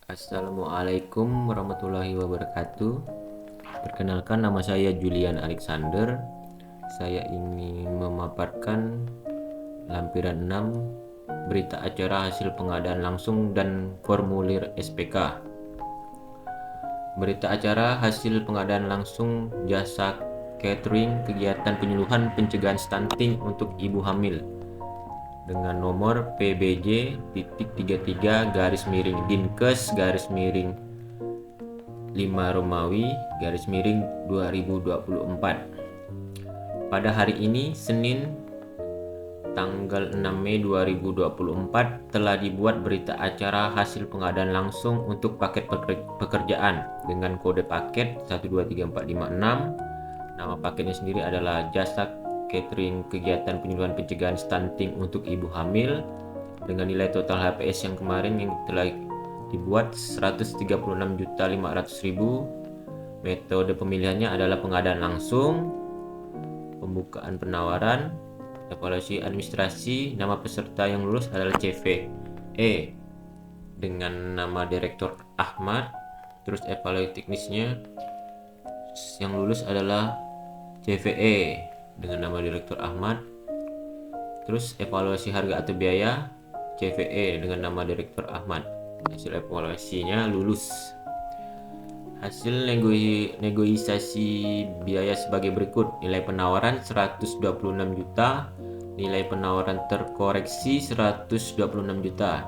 Assalamualaikum warahmatullahi wabarakatuh. Perkenalkan, nama saya Julian Alexander. Saya ingin memaparkan lampiran 6 berita acara hasil pengadaan langsung dan formulir SPK. Berita acara hasil pengadaan langsung jasa catering kegiatan penyuluhan pencegahan stunting untuk ibu hamil dengan nomor PBJ.33 garis miring Dinkes garis miring 5 Romawi garis miring 2024. Pada hari ini Senin tanggal 6 Mei 2024 telah dibuat berita acara hasil pengadaan langsung untuk paket pekerjaan dengan kode paket 123456. Nama paketnya sendiri adalah jasa catering kegiatan penyuluhan pencegahan stunting untuk ibu hamil dengan nilai total HPS yang kemarin yang telah dibuat 136.500.000. Metode pemilihannya adalah pengadaan langsung, pembukaan penawaran, evaluasi administrasi. Nama peserta yang lulus adalah CVE dengan nama Direktur Ahmad. Terus evaluasi teknisnya yang lulus adalah CVE dengan nama Direktur Ahmad. Terus evaluasi harga atau biaya CVE dengan nama Direktur Ahmad. Hasil evaluasinya lulus. Hasil negosiasi biaya sebagai berikut. Nilai penawaran 126 juta, nilai penawaran terkoreksi 126 juta.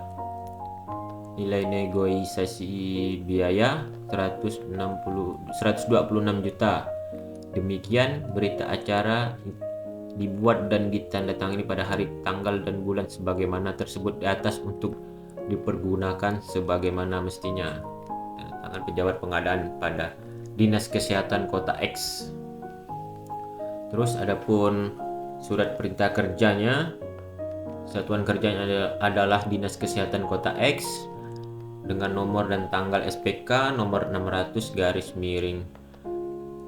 Nilai negosiasi biaya 126 juta. Demikian berita acara dibuat dan ditandatangani pada hari, tanggal, dan bulan sebagaimana tersebut di atas untuk dipergunakan sebagaimana mestinya. Tangan pejabat pengadaan pada Dinas Kesehatan Kota X. Terus adapun surat perintah kerjanya, satuan kerjanya adalah Dinas Kesehatan Kota X dengan nomor dan tanggal SPK nomor 600 garis miring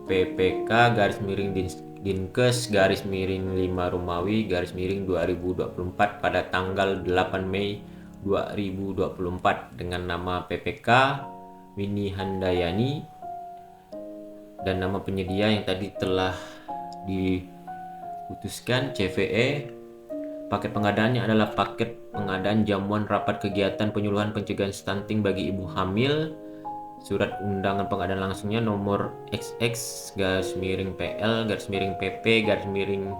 PPK garis miring Dinkes garis miring 5 Romawi garis miring 2024 pada tanggal 8 Mei 2024 dengan nama PPK Winnie Handayani dan nama penyedia yang tadi telah diputuskan CVE. Paket pengadaannya adalah paket pengadaan jamuan rapat kegiatan penyuluhan pencegahan stunting bagi ibu hamil. Surat undangan pengadaan langsungnya nomor XX garis miring PL garis miring PP garis miring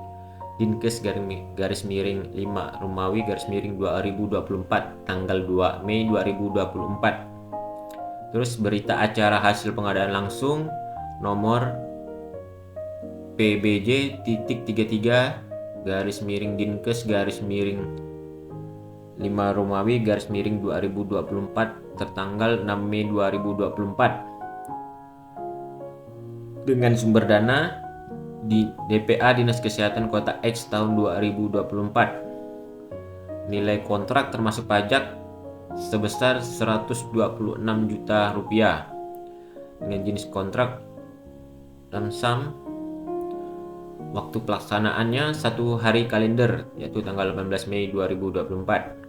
Dinkes garis miring 5 Romawi garis miring 2024 tanggal 2 Mei 2024. Terus berita acara hasil pengadaan langsung nomor PBJ.33 garis miring Dinkes garis miring 5 Romawi garis miring 2024 tertanggal 6 Mei 2024 dengan sumber dana di DPA Dinas Kesehatan Kota X tahun 2024. Nilai kontrak termasuk pajak sebesar 126 juta rupiah dengan jenis kontrak lump-sum. Waktu pelaksanaannya 1 hari kalender yaitu tanggal 18 Mei 2024.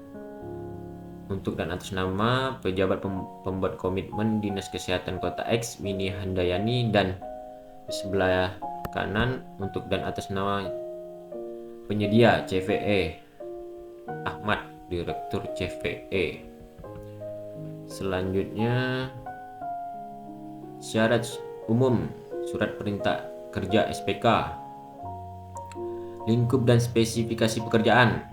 Untuk dan atas nama pejabat pembuat komitmen Dinas Kesehatan Kota X Winnie Handayani dan di sebelah kanan untuk dan atas nama penyedia CVE Ahmad Direktur CVE. Selanjutnya syarat umum surat perintah kerja SPK. Lingkup dan spesifikasi pekerjaan.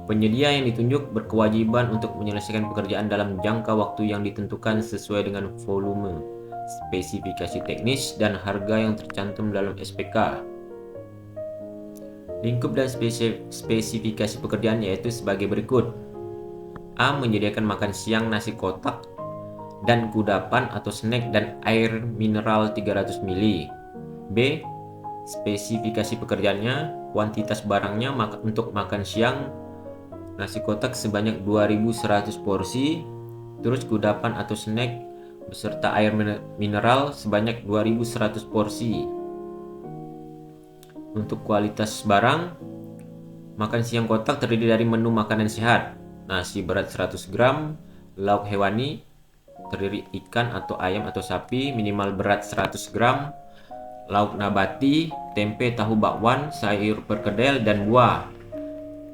Penyedia yang ditunjuk berkewajiban untuk menyelesaikan pekerjaan dalam jangka waktu yang ditentukan sesuai dengan volume, spesifikasi teknis, dan harga yang tercantum dalam SPK. Lingkup dan spesifikasi pekerjaan yaitu sebagai berikut. A. Menyediakan makan siang nasi kotak dan kudapan atau snack dan air mineral 300 ml. B. Spesifikasi pekerjaannya, kuantitas barangnya untuk makan siang nasi kotak sebanyak 2100 porsi, terus kudapan atau snack beserta air mineral sebanyak 2100 porsi. Untuk kualitas barang, makan siang kotak terdiri dari menu makanan sehat, nasi berat 100 gram, lauk hewani, terdiri ikan atau ayam atau sapi, minimal berat 100 gram, lauk nabati, tempe, tahu bakwan, sayur perkedel, dan buah,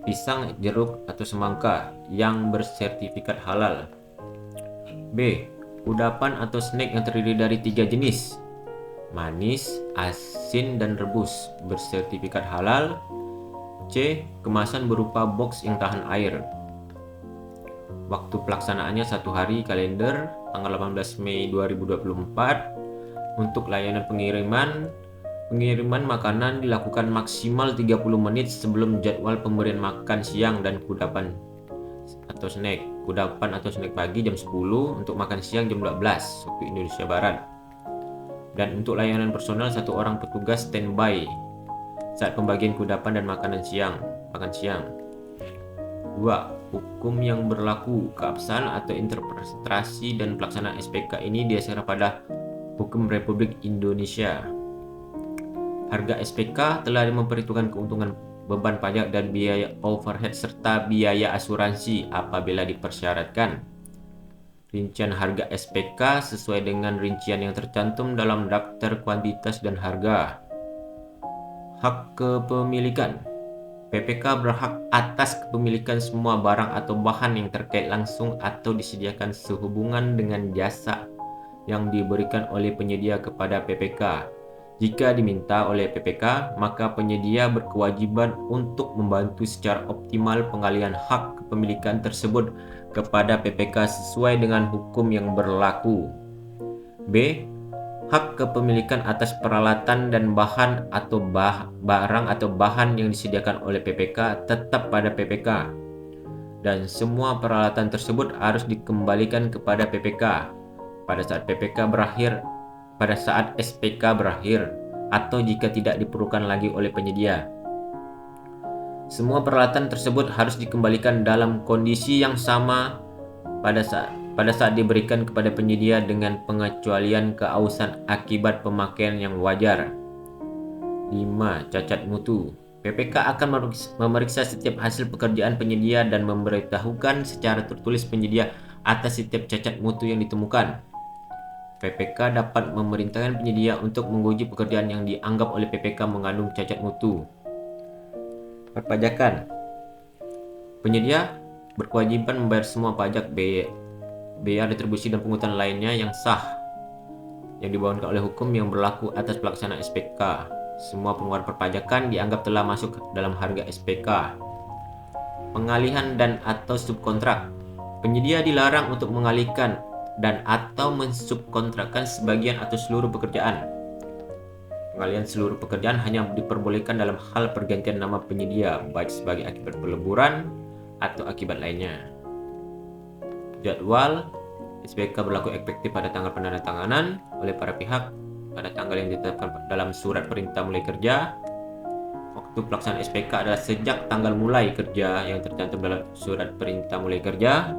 pisang, jeruk, atau semangka yang bersertifikat halal. B. Kudapan atau snack yang terdiri dari 3 jenis: manis, asin, dan rebus, bersertifikat halal. C. Kemasan berupa box yang tahan air. Waktu pelaksanaannya 1 hari kalender, tanggal 18 Mei 2024. Untuk layanan pengiriman makanan dilakukan maksimal 30 menit sebelum jadwal pemberian makan siang dan kudapan atau snack. Kudapan atau snack pagi jam 10, untuk makan siang jam 12 waktu Indonesia Barat. Dan untuk layanan personal, 1 orang petugas standby saat pembagian kudapan dan makan siang. 2. Hukum yang berlaku. Keabsahan atau interpretasi dan pelaksanaan SPK ini didasarkan pada Hukum Republik Indonesia. Harga SPK telah memperhitungkan keuntungan, beban pajak, dan biaya overhead serta biaya asuransi apabila dipersyaratkan. Rincian harga SPK sesuai dengan rincian yang tercantum dalam daftar kuantitas dan harga. Hak kepemilikan. PPK berhak atas kepemilikan semua barang atau bahan yang terkait langsung atau disediakan sehubungan dengan jasa yang diberikan oleh penyedia kepada PPK. Jika diminta oleh PPK, maka penyedia berkewajiban untuk membantu secara optimal pengalihan hak kepemilikan tersebut kepada PPK sesuai dengan hukum yang berlaku. B. Hak kepemilikan atas peralatan dan bahan atau barang atau bahan yang disediakan oleh PPK tetap pada PPK, dan semua peralatan tersebut harus dikembalikan kepada PPK pada saat SPK berakhir atau jika tidak diperlukan lagi oleh penyedia. Semua peralatan tersebut harus dikembalikan dalam kondisi yang sama pada saat diberikan kepada penyedia dengan pengecualian keausan akibat pemakaian yang wajar. 5. Cacat mutu. PPK akan memeriksa setiap hasil pekerjaan penyedia dan memberitahukan secara tertulis penyedia atas setiap cacat mutu yang ditemukan. PPK dapat memerintahkan penyedia untuk menguji pekerjaan yang dianggap oleh PPK mengandung cacat mutu. Perpajakan. Penyedia berkewajiban membayar semua pajak, bea retribusi, dan pungutan lainnya yang sah yang dibawakan oleh hukum yang berlaku atas pelaksanaan SPK. Semua pengeluaran perpajakan dianggap telah masuk dalam harga SPK. Pengalihan dan atau subkontrak. Penyedia dilarang untuk mengalihkan dan atau mensubkontrakkan sebagian atau seluruh pekerjaan. Pengalihan seluruh pekerjaan hanya diperbolehkan dalam hal pergantian nama penyedia, baik sebagai akibat peleburan atau akibat lainnya. Jadwal SPK berlaku efektif pada tanggal penandatanganan oleh para pihak pada tanggal yang ditetapkan dalam surat perintah mulai kerja. Waktu pelaksanaan SPK adalah sejak tanggal mulai kerja yang tercantum dalam surat perintah mulai kerja.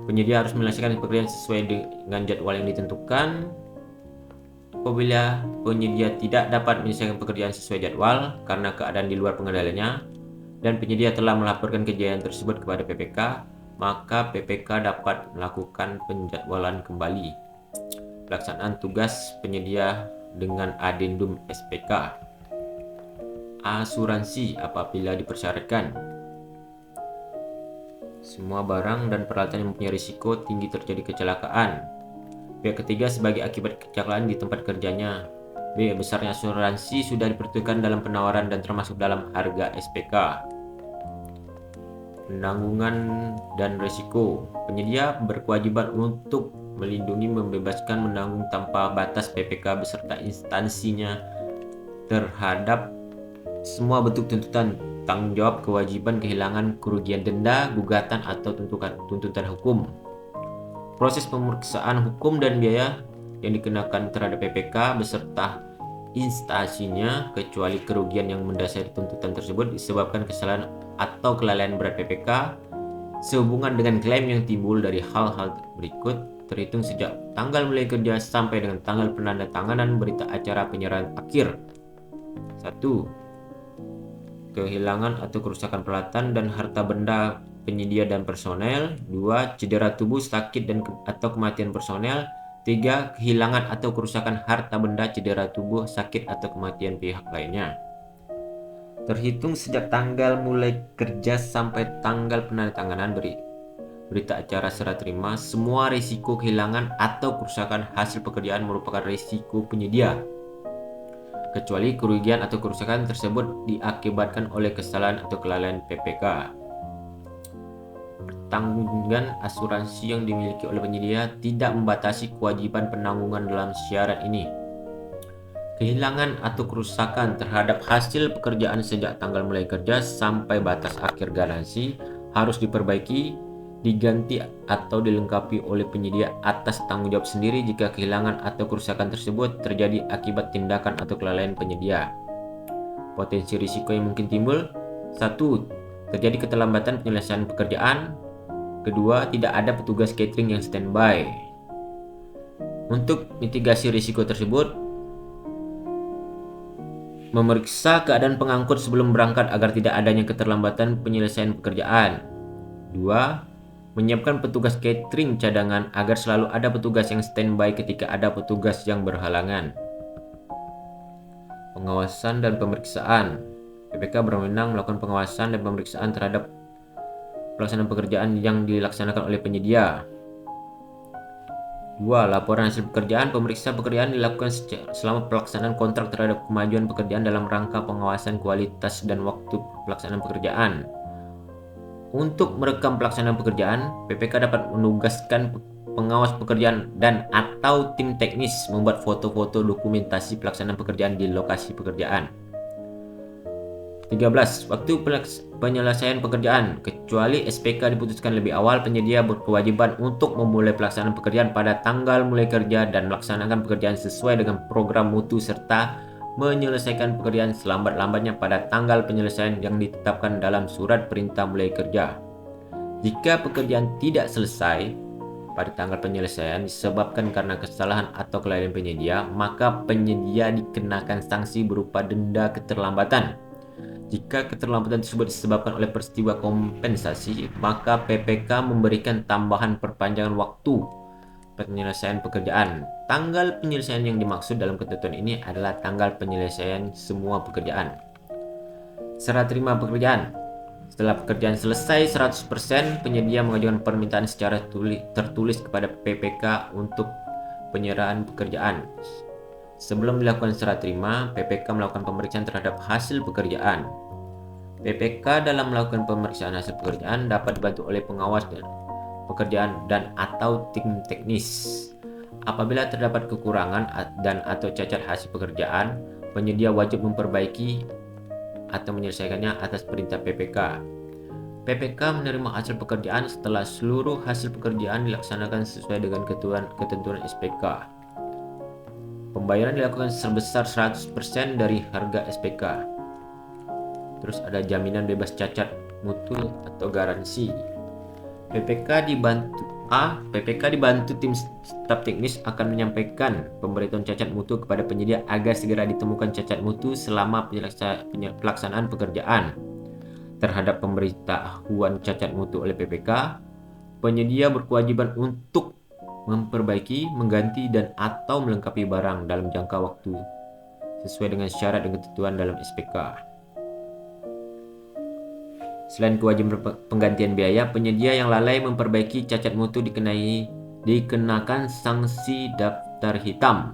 Penyedia harus menyelesaikan pekerjaan sesuai dengan jadwal yang ditentukan. Apabila penyedia tidak dapat menyelesaikan pekerjaan sesuai jadwal karena keadaan di luar pengendaliannya dan penyedia telah melaporkan kejadian tersebut kepada PPK, maka PPK dapat melakukan penjadwalan kembali pelaksanaan tugas penyedia dengan adendum SPK. Asuransi apabila dipersyaratkan. Semua barang dan peralatan yang mempunyai risiko tinggi terjadi kecelakaan. Pihak ketiga sebagai akibat kecelakaan di tempat kerjanya. B. Besarnya asuransi sudah diperhitungkan dalam penawaran dan termasuk dalam harga SPK. Penanggungan dan risiko. Penyedia berkewajiban untuk melindungi, membebaskan, menanggung tanpa batas PPK beserta instansinya terhadap semua bentuk tuntutan, tanggung jawab, kewajiban, kehilangan, kerugian, denda, gugatan, atau tuntutan hukum. Proses pemeriksaan hukum dan biaya yang dikenakan terhadap PPK beserta instansinya, kecuali kerugian yang mendasari tuntutan tersebut disebabkan kesalahan atau kelalaian berat PPK sehubungan dengan klaim yang timbul dari hal-hal berikut, terhitung sejak tanggal mulai kerja sampai dengan tanggal penandatanganan berita acara penyerahan akhir. 1. Kehilangan atau kerusakan peralatan dan harta benda penyedia dan personel. 2. Cedera tubuh, sakit atau kematian personel. 3. Kehilangan atau kerusakan harta benda, cedera tubuh, sakit atau kematian pihak lainnya. Terhitung sejak tanggal mulai kerja sampai tanggal penandatanganan berita acara serah terima, semua risiko kehilangan atau kerusakan hasil pekerjaan merupakan risiko penyedia, kecuali kerugian atau kerusakan tersebut diakibatkan oleh kesalahan atau kelalaian PPK. Tanggungan asuransi yang dimiliki oleh penyedia tidak membatasi kewajiban penanggungan dalam syarat ini. Kehilangan atau kerusakan terhadap hasil pekerjaan sejak tanggal mulai kerja sampai batas akhir garansi harus diperbaiki, diganti atau dilengkapi oleh penyedia atas tanggung jawab sendiri jika kehilangan atau kerusakan tersebut terjadi akibat tindakan atau kelalaian penyedia. Potensi risiko yang mungkin timbul: 1. Terjadi keterlambatan penyelesaian pekerjaan. 2. Tidak ada petugas catering yang standby. Untuk mitigasi risiko tersebut, memeriksa keadaan pengangkut sebelum berangkat agar tidak adanya keterlambatan penyelesaian pekerjaan. 2. Menyiapkan petugas catering cadangan agar selalu ada petugas yang standby ketika ada petugas yang berhalangan. Pengawasan dan pemeriksaan. PPK berwenang melakukan pengawasan dan pemeriksaan terhadap pelaksanaan pekerjaan yang dilaksanakan oleh penyedia. 2. Laporan hasil pekerjaan. Pemeriksa pekerjaan dilakukan selama pelaksanaan kontrak terhadap kemajuan pekerjaan dalam rangka pengawasan kualitas dan waktu pelaksanaan pekerjaan. Untuk merekam pelaksanaan pekerjaan, PPK dapat menugaskan pengawas pekerjaan dan atau tim teknis membuat foto-foto dokumentasi pelaksanaan pekerjaan di lokasi pekerjaan. 13. Waktu penyelesaian pekerjaan. Kecuali SPK diputuskan lebih awal, penyedia berkewajiban untuk memulai pelaksanaan pekerjaan pada tanggal mulai kerja dan melaksanakan pekerjaan sesuai dengan program mutu serta menyelesaikan pekerjaan selambat-lambatnya pada tanggal penyelesaian yang ditetapkan dalam surat perintah mulai kerja. Jika pekerjaan tidak selesai pada tanggal penyelesaian disebabkan karena kesalahan atau kelalaian penyedia, maka penyedia dikenakan sanksi berupa denda keterlambatan. Jika keterlambatan tersebut disebabkan oleh peristiwa kompensasi, maka PPK memberikan tambahan perpanjangan waktu penyelesaian pekerjaan. Tanggal penyelesaian yang dimaksud dalam ketentuan ini adalah tanggal penyelesaian semua pekerjaan. Serah terima pekerjaan. Setelah pekerjaan selesai 100%, penyedia mengajukan permintaan secara tertulis kepada PPK untuk penyerahan pekerjaan. Sebelum dilakukan serah terima, PPK melakukan pemeriksaan terhadap hasil pekerjaan. PPK dalam melakukan pemeriksaan hasil pekerjaan dapat dibantu oleh pengawas pekerjaan dan atau tim teknis. Apabila terdapat kekurangan dan atau cacat hasil pekerjaan, penyedia wajib memperbaiki atau menyelesaikannya atas perintah PPK. PPK menerima hasil pekerjaan setelah seluruh hasil pekerjaan dilaksanakan sesuai dengan ketentuan SPK. Pembayaran dilakukan sebesar 100% dari harga SPK. Terus ada jaminan bebas cacat mutu atau garansi. PPK dibantu tim staf teknis akan menyampaikan pemberitahuan cacat mutu kepada penyedia agar segera ditemukan cacat mutu selama pelaksanaan pekerjaan. Terhadap pemberitahuan cacat mutu oleh PPK, penyedia berkewajiban untuk memperbaiki, mengganti dan atau melengkapi barang dalam jangka waktu sesuai dengan syarat dan ketentuan dalam SPK. Selain kewajiban penggantian biaya, penyedia yang lalai memperbaiki cacat mutu dikenakan sanksi daftar hitam.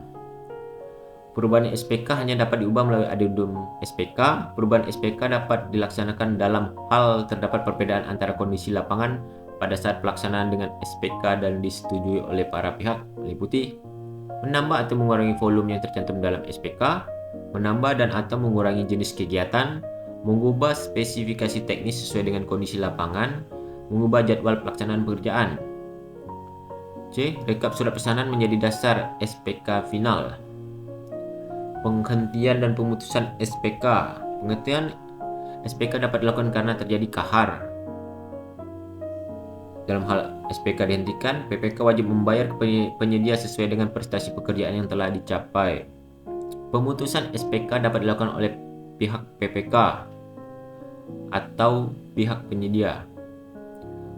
Perubahan SPK hanya dapat diubah melalui adendum SPK. Perubahan SPK dapat dilaksanakan dalam hal terdapat perbedaan antara kondisi lapangan pada saat pelaksanaan dengan SPK dan disetujui oleh para pihak, meliputi menambah atau mengurangi volume yang tercantum dalam SPK, menambah dan atau mengurangi jenis kegiatan, mengubah spesifikasi teknis sesuai dengan kondisi lapangan, mengubah jadwal pelaksanaan pekerjaan. C. Rekap surat pesanan menjadi dasar SPK final. Penghentian dan pemutusan SPK. Penghentian SPK dapat dilakukan karena terjadi kahar. Dalam hal SPK dihentikan, PPK wajib membayar ke penyedia sesuai dengan prestasi pekerjaan yang telah dicapai. Pemutusan SPK dapat dilakukan oleh pihak PPK atau pihak penyedia.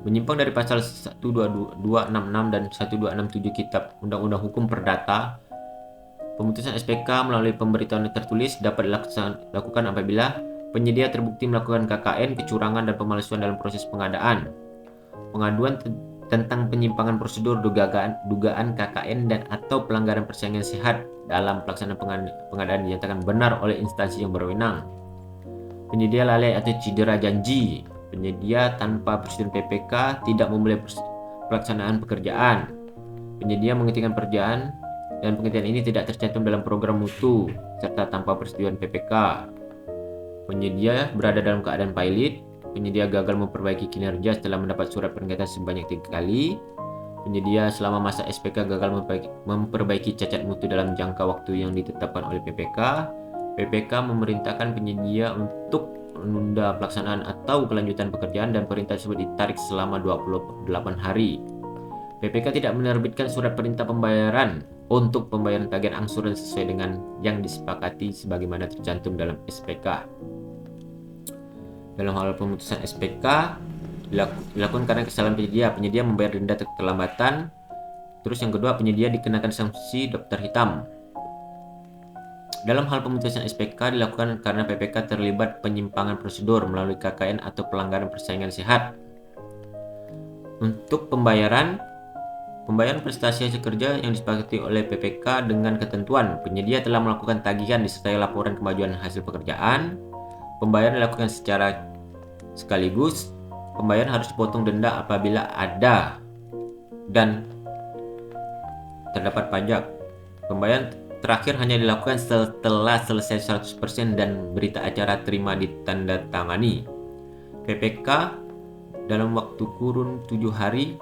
Menyimpang dari pasal 12266 dan 1267 Kitab Undang-Undang Hukum Perdata, pemutusan SPK melalui pemberitahuan tertulis dapat dilakukan apabila penyedia terbukti melakukan KKN, kecurangan, dan pemalsuan dalam proses pengadaan. Pengaduan tentang penyimpangan prosedur, dugaan KKN dan atau pelanggaran persaingan sehat dalam pelaksanaan pengadaan dinyatakan benar oleh instansi yang berwenang. Penyedia lalai atau cedera janji. Penyedia tanpa persetujuan PPK tidak memulai pelaksanaan pekerjaan. Penyedia menghentikan pekerjaan dan penghentian ini tidak tercantum dalam program mutu serta tanpa persetujuan PPK. Penyedia berada dalam keadaan pilot. Penyedia gagal memperbaiki kinerja setelah mendapat surat peringatan sebanyak 3 kali. Penyedia selama masa SPK gagal memperbaiki cacat mutu dalam jangka waktu yang ditetapkan oleh PPK. PPK memerintahkan penyedia untuk menunda pelaksanaan atau kelanjutan pekerjaan dan perintah tersebut ditarik selama 28 hari. PPK tidak menerbitkan surat perintah pembayaran untuk pembayaran tagihan angsuran sesuai dengan yang disepakati sebagaimana tercantum dalam SPK. Dalam hal pemutusan SPK dilakukan karena kesalahan penyedia membayar denda keterlambatan. Terus yang kedua, penyedia dikenakan sanksi daftar hitam. Dalam hal pemutusan SPK dilakukan karena PPK terlibat penyimpangan prosedur melalui KKN atau pelanggaran persaingan sehat. Untuk pembayaran prestasi hasil kerja yang disepakati oleh PPK dengan ketentuan penyedia telah melakukan tagihan disertai laporan kemajuan hasil pekerjaan. Pembayaran dilakukan secara sekaligus. Pembayaran harus dipotong denda apabila ada dan terdapat pajak. Pembayaran terakhir hanya dilakukan setelah selesai 100% dan berita acara terima ditandatangani. PPK dalam waktu kurun 7 hari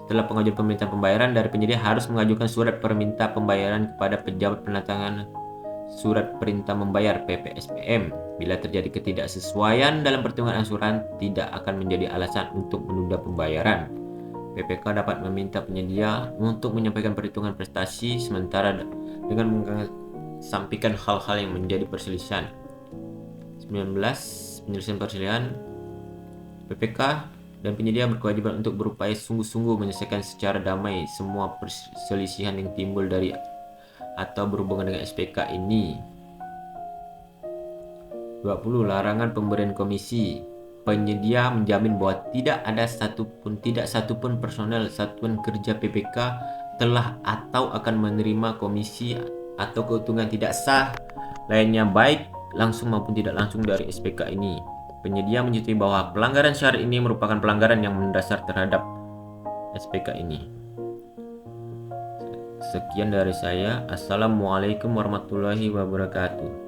setelah pengajuan permintaan pembayaran dari penyedia harus mengajukan surat perminta pembayaran kepada pejabat penandatangan surat perintah membayar PPSPM. Bila terjadi ketidaksesuaian dalam perhitungan angsuran, tidak akan menjadi alasan untuk menunda pembayaran. PPK dapat meminta penyedia untuk menyampaikan perhitungan prestasi sementara dengan mengesampingkan hal-hal yang menjadi perselisihan. 19. Penyelesaian perselisihan. PPK dan penyedia berkewajiban untuk berupaya sungguh-sungguh menyelesaikan secara damai semua perselisihan yang timbul dari atau berhubungan dengan SPK ini. 20. Larangan pemberian komisi. Penyedia menjamin bahwa tidak satupun personel satuan kerja PPK telah atau akan menerima komisi atau keuntungan tidak sah lainnya baik langsung maupun tidak langsung dari SPK ini. Penyedia menyetujui bahwa pelanggaran syarat ini merupakan pelanggaran yang mendasar terhadap SPK ini. Sekian dari saya. Assalamualaikum warahmatullahi wabarakatuh.